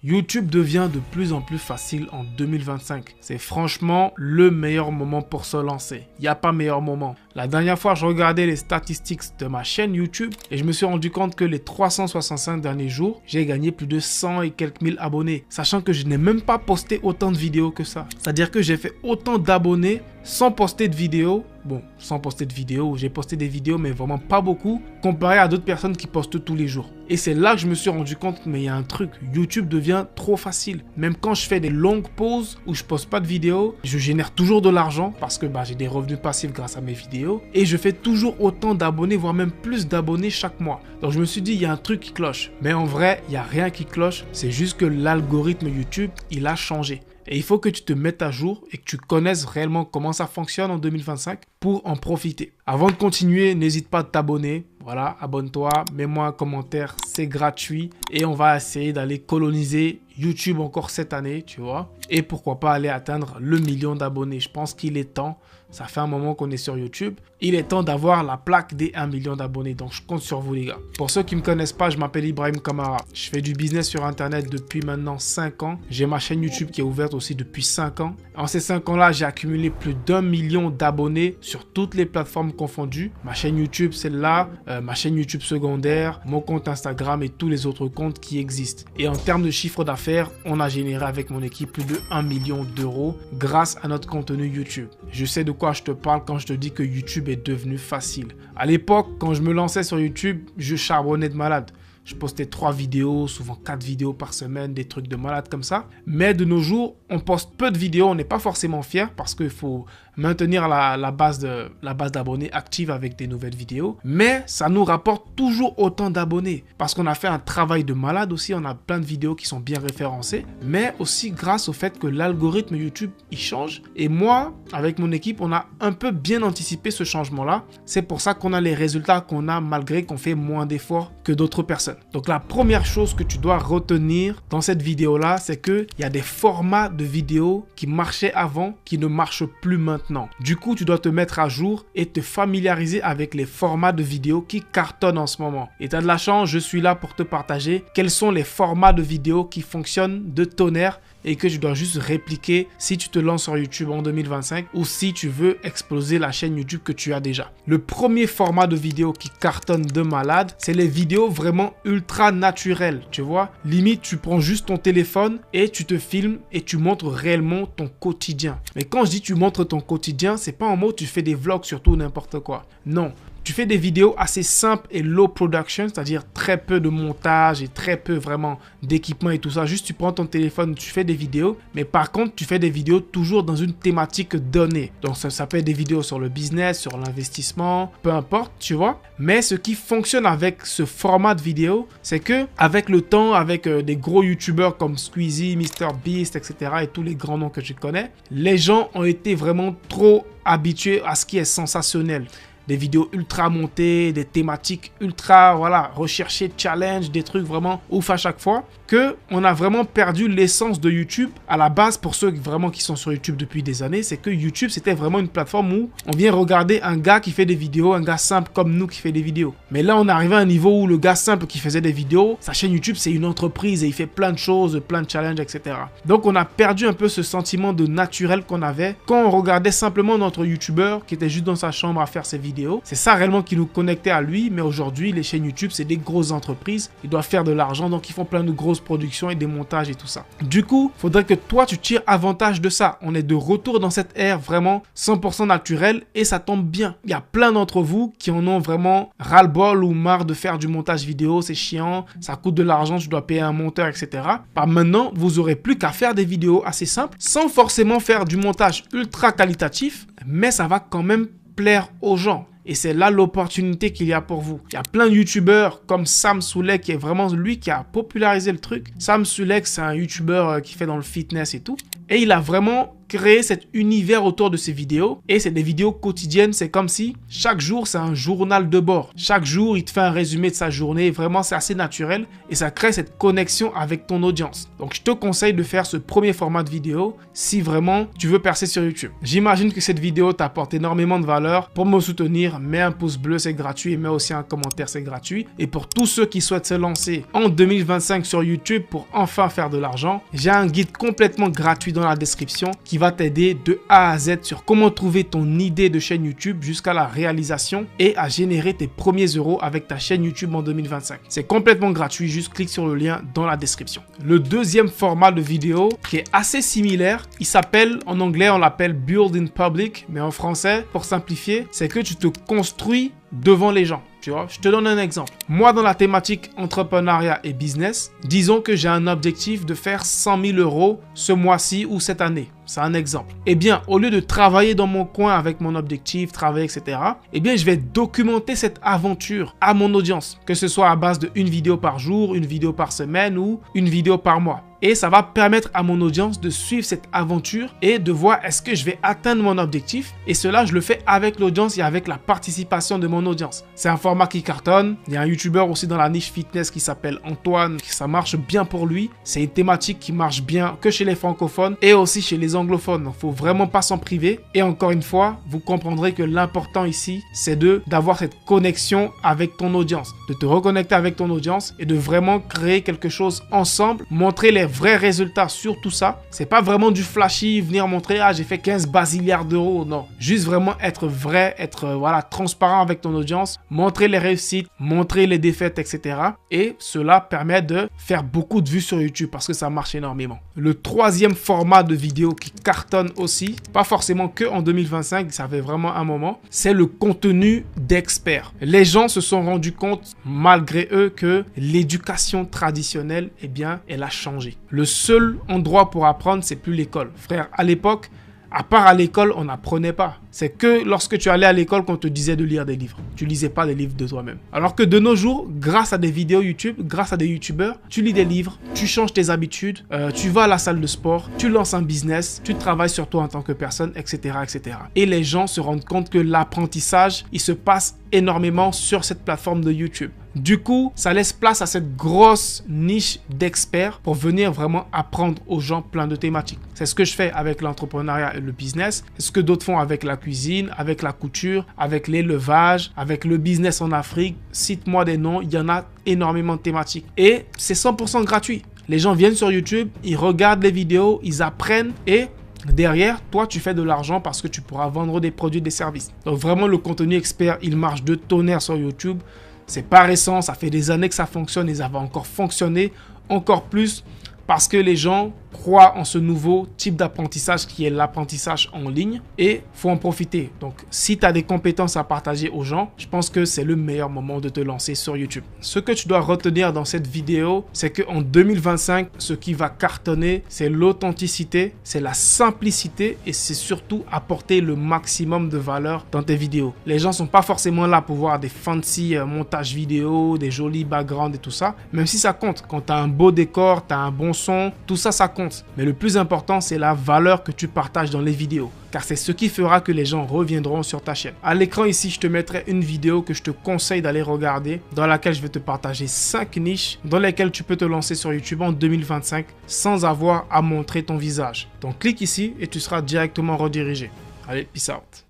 YouTube devient de plus en plus facile en 2025. C'est franchement le meilleur moment pour se lancer. Il n'y a pas meilleur moment. La dernière fois, je regardais les statistiques de ma chaîne YouTube et je me suis rendu compte que les 365 derniers jours, j'ai gagné plus de 100 et quelques mille abonnés. Sachant que je n'ai même pas posté autant de vidéos que ça. C'est-à-dire que j'ai fait autant d'abonnés sans poster de vidéos. Bon, sans poster de vidéos, j'ai posté des vidéos mais vraiment pas beaucoup comparé à d'autres personnes qui postent tous les jours. Et c'est là que je me suis rendu compte mais il y a un truc, YouTube devient trop facile. Même quand je fais des longues pauses où je poste pas de vidéos, je génère toujours de l'argent parce que j'ai des revenus passifs grâce à mes vidéos et je fais toujours autant d'abonnés, voire même plus d'abonnés chaque mois. Donc je me suis dit il y a un truc qui cloche. Mais en vrai, il n'y a rien qui cloche, c'est juste que l'algorithme YouTube, il a changé. Et il faut que tu te mettes à jour et que tu connaisses réellement comment ça fonctionne en 2025 pour en profiter. Avant de continuer, n'hésite pas à t'abonner. Voilà, abonne-toi, mets-moi un commentaire, c'est gratuit. Et on va essayer d'aller coloniser YouTube encore cette année, tu vois. Et pourquoi pas aller atteindre le 1 million d'abonnés. Je pense qu'il est temps. Ça fait un moment qu'on est sur YouTube. Il est temps d'avoir la plaque des 1 million d'abonnés. Donc, je compte sur vous, les gars. Pour ceux qui ne me connaissent pas, je m'appelle Ibrahim Kamara. Je fais du business sur Internet depuis maintenant 5 ans. J'ai ma chaîne YouTube qui est ouverte aussi depuis 5 ans. En ces 5 ans-là, j'ai accumulé plus d'1 million d'abonnés sur toutes les plateformes confondues. Ma chaîne YouTube, celle-là, ma chaîne YouTube secondaire, mon compte Instagram et tous les autres comptes qui existent. Et en termes de chiffre d'affaires, on a généré avec mon équipe plus de 1 million d'euros grâce à notre contenu YouTube. Je sais de quoi je te parle quand je te dis que YouTube est devenu facile. À l'époque, quand je me lançais sur YouTube, je charbonnais de malade. Je postais 3 vidéos, souvent 4 vidéos par semaine, des trucs de malade comme ça. Mais de nos jours, on poste peu de vidéos, on n'est pas forcément fier parce qu'il faut maintenir la base d'abonnés active avec des nouvelles vidéos. Mais ça nous rapporte toujours autant d'abonnés parce qu'on a fait un travail de malade aussi. On a plein de vidéos qui sont bien référencées, mais aussi grâce au fait que l'algorithme YouTube, il change. Et moi, avec mon équipe, on a un peu bien anticipé ce changement-là. C'est pour ça qu'on a les résultats qu'on a malgré qu'on fait moins d'efforts que d'autres personnes. Donc la première chose que tu dois retenir dans cette vidéo-là, c'est qu'il y a des formats de vidéos qui marchaient avant, qui ne marchent plus maintenant. Du coup, tu dois te mettre à jour et te familiariser avec les formats de vidéos qui cartonnent en ce moment. Et tu as de la chance, je suis là pour te partager quels sont les formats de vidéos qui fonctionnent de tonnerre et que tu dois juste répliquer si tu te lances sur YouTube en 2025 ou si tu veux exploser la chaîne YouTube que tu as déjà. Le premier format de vidéo qui cartonne de malade, c'est les vidéos vraiment ultra naturelles, tu vois. Limite, tu prends juste ton téléphone et tu te filmes et tu montres réellement ton quotidien. Mais quand je dis tu montres ton quotidien, c'est pas en mode tu fais des vlogs sur tout n'importe quoi. Non. Tu fais des vidéos assez simples et low production, c'est-à-dire très peu de montage et très peu vraiment d'équipement et tout ça. Juste tu prends ton téléphone, tu fais des vidéos, mais par contre tu fais des vidéos toujours dans une thématique donnée. Donc ça peut être des vidéos sur le business, sur l'investissement, peu importe, tu vois. Mais ce qui fonctionne avec ce format de vidéo, c'est que avec le temps, avec des gros youtubeurs comme Squeezie, MrBeast, etc. et tous les grands noms que je connais, les gens ont été vraiment trop habitués à ce qui est sensationnel. Des vidéos ultra montées, des thématiques ultra, recherchées, challenge, des trucs vraiment ouf à chaque fois, que on a vraiment perdu l'essence de YouTube. À la base, pour ceux vraiment qui sont sur YouTube depuis des années, c'est que YouTube, c'était vraiment une plateforme où on vient regarder un gars qui fait des vidéos, un gars simple comme nous qui fait des vidéos. Mais là, on est arrivé à un niveau où le gars simple qui faisait des vidéos, sa chaîne YouTube, c'est une entreprise et il fait plein de choses, plein de challenges, etc. Donc, on a perdu un peu ce sentiment de naturel qu'on avait quand on regardait simplement notre YouTuber qui était juste dans sa chambre à faire ses vidéos. C'est ça réellement qui nous connectait à lui, mais aujourd'hui, les chaînes YouTube, c'est des grosses entreprises. Ils doivent faire de l'argent, donc ils font plein de grosses productions et des montages et tout ça. Du coup, il faudrait que toi, tu tires avantage de ça. On est de retour dans cette ère vraiment 100% naturelle et ça tombe bien. Il y a plein d'entre vous qui en ont vraiment ras-le-bol ou marre de faire du montage vidéo, c'est chiant, ça coûte de l'argent, tu dois payer un monteur, etc. Maintenant, vous aurez plus qu'à faire des vidéos assez simples, sans forcément faire du montage ultra qualitatif, mais ça va quand même plaire aux gens. Et c'est là l'opportunité qu'il y a pour vous. Il y a plein de youtubeurs comme Sam Sulek qui est vraiment lui qui a popularisé le truc. Sam Sulek, c'est un youtubeur qui fait dans le fitness et tout. Et il a vraiment créer cet univers autour de ces vidéos. Et c'est des vidéos quotidiennes. C'est comme si chaque jour, c'est un journal de bord. Chaque jour, il te fait un résumé de sa journée. Vraiment, c'est assez naturel et ça crée cette connexion avec ton audience. Donc, je te conseille de faire ce premier format de vidéo si vraiment tu veux percer sur YouTube. J'imagine que cette vidéo t'apporte énormément de valeur. Pour me soutenir, mets un pouce bleu, c'est gratuit. Et mets aussi un commentaire, c'est gratuit. Et pour tous ceux qui souhaitent se lancer en 2025 sur YouTube pour enfin faire de l'argent, j'ai un guide complètement gratuit dans la description qui va t'aider de A à Z sur comment trouver ton idée de chaîne YouTube jusqu'à la réalisation et à générer tes premiers euros avec ta chaîne YouTube en 2025. C'est complètement gratuit, juste clique sur le lien dans la description. Le deuxième format de vidéo qui est assez similaire, il s'appelle, en anglais on l'appelle Build in Public, mais en français, pour simplifier, c'est que tu te construis devant les gens. Tu vois, je te donne un exemple. Moi, dans la thématique entrepreneuriat et business, disons que j'ai un objectif de faire 100 000 euros ce mois-ci ou cette année. C'est un exemple. Eh bien, au lieu de travailler dans mon coin avec mon objectif, travailler, etc., eh bien, je vais documenter cette aventure à mon audience, que ce soit à base de une vidéo par jour, une vidéo par semaine ou une vidéo par mois. Et ça va permettre à mon audience de suivre cette aventure et de voir est-ce que je vais atteindre mon objectif. Et cela, je le fais avec l'audience et avec la participation de mon audience. C'est un format qui cartonne. Il y a un YouTuber aussi dans la niche fitness qui s'appelle Antoine. Ça marche bien pour lui. C'est une thématique qui marche bien que chez les francophones et aussi chez les anglophones. Donc, faut vraiment pas s'en priver. Et encore une fois, vous comprendrez que l'important ici, c'est d'avoir cette connexion avec ton audience, de te reconnecter avec ton audience et de vraiment créer quelque chose ensemble, montrer les vrais résultats sur tout ça. C'est pas vraiment du flashy, venir montrer j'ai fait 15 bazilliards d'euros. Non, juste vraiment être vrai, être voilà transparent avec ton audience, montrer les réussites, montrer les défaites, etc. Et cela permet de faire beaucoup de vues sur YouTube parce que ça marche énormément. Le troisième format de vidéo qui cartonne aussi, pas forcément que en 2025, ça fait vraiment un moment, c'est le contenu d'experts. Les gens se sont rendus compte malgré eux que l'éducation traditionnelle, eh bien, elle a changé. Le seul endroit pour apprendre, c'est plus l'école. Frère, à l'époque, à part à l'école, on n'apprenait pas. C'est que lorsque tu allais à l'école qu'on te disait de lire des livres. Tu lisais pas des livres de toi-même. Alors que de nos jours, grâce à des vidéos YouTube, grâce à des YouTubeurs, tu lis des livres, tu changes tes habitudes, tu vas à la salle de sport, tu lances un business, tu travailles sur toi en tant que personne, etc., etc. Et les gens se rendent compte que l'apprentissage, il se passe énormément sur cette plateforme de YouTube. Du coup, ça laisse place à cette grosse niche d'experts pour venir vraiment apprendre aux gens plein de thématiques. C'est ce que je fais avec l'entrepreneuriat et le business. C'est ce que d'autres font avec la cuisine, avec la couture, avec l'élevage, avec le business en Afrique. Cite-moi des noms, il y en a énormément de thématiques. Et c'est 100% gratuit. Les gens viennent sur YouTube, ils regardent les vidéos, ils apprennent et derrière, toi, tu fais de l'argent parce que tu pourras vendre des produits, des services. Donc vraiment, le contenu expert, il marche de tonnerre sur YouTube. C'est pas récent, ça fait des années que ça fonctionne et ça va encore fonctionner encore plus parce que les gens croient en ce nouveau type d'apprentissage qui est l'apprentissage en ligne et il faut en profiter. Donc, si tu as des compétences à partager aux gens, je pense que c'est le meilleur moment de te lancer sur YouTube. Ce que tu dois retenir dans cette vidéo, c'est qu'en 2025, ce qui va cartonner, c'est l'authenticité, c'est la simplicité et c'est surtout apporter le maximum de valeur dans tes vidéos. Les gens sont pas forcément là pour voir des fancy montages vidéo, des jolis backgrounds et tout ça, même si ça compte. Quand tu as un beau décor, tu as un bon son, tout ça, ça compte. Mais le plus important, c'est la valeur que tu partages dans les vidéos. Car c'est ce qui fera que les gens reviendront sur ta chaîne. À l'écran ici, je te mettrai une vidéo que je te conseille d'aller regarder, dans laquelle je vais te partager 5 niches dans lesquelles tu peux te lancer sur YouTube en 2025 sans avoir à montrer ton visage. Donc clique ici et tu seras directement redirigé. Allez, peace out.